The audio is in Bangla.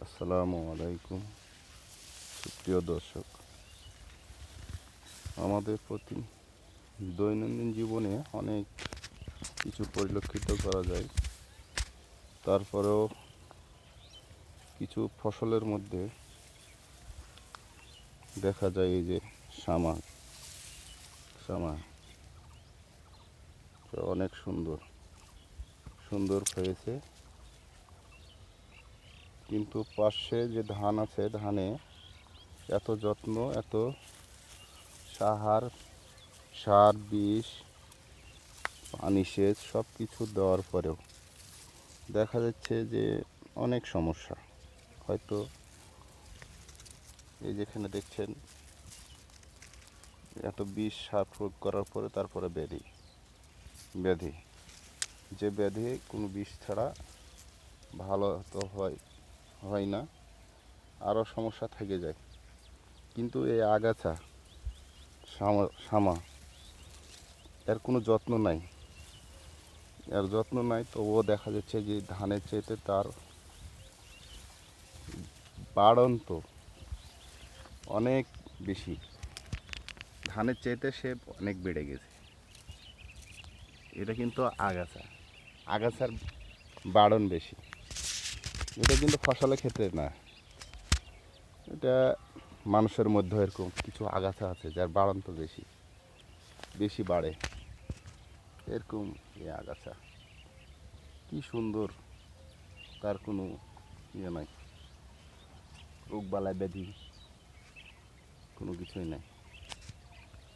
আসসালামু আলাইকুম সুপ্রিয় দর্শক। আমাদের প্রতি দৈনন্দিন জীবনে অনেক কিছু পরিলক্ষিত করা যায়। তারপরেও কিছু ফসলের মধ্যে দেখা যায় এই যে শামা শামা অনেক সুন্দর সুন্দর হয়েছে, কিন্তু পাশে যে ধান আছে ধানে এত যত্ন, এত সার বিষ পানি সেচ সব কিছু দেওয়ার পরেও দেখা যাচ্ছে যে অনেক সমস্যা। হয়তো এই যেখানে দেখছেন এত বিষ সার প্রয়োগ করার পরে তারপরে ব্যাধি যে ব্যাধি কোনো বিষ ছাড়া ভালো তো হয় না, আরও সমস্যা থেকে যায়। কিন্তু এই আগাছা শামা এর কোনো যত্ন নাই, তবুও দেখা যাচ্ছে যে ধানের চাইতে তার বাড়ন্ত অনেক বেশি, ধানের চাইতে সে অনেক বেড়ে গেছে। এটা কিন্তু আগাছার বাড়ন বেশি। এটা কিন্তু ফসলের ক্ষেত্রে না, এটা মানুষের মধ্যে এরকম কিছু আগাছা আছে যার বাড়ন্ত বেশি বাড়ে। এরকম এই আগাছা কি সুন্দর, তার কোনো ইয়ে নাই, রোগবালাই ব্যাধি কোনো কিছুই নাই।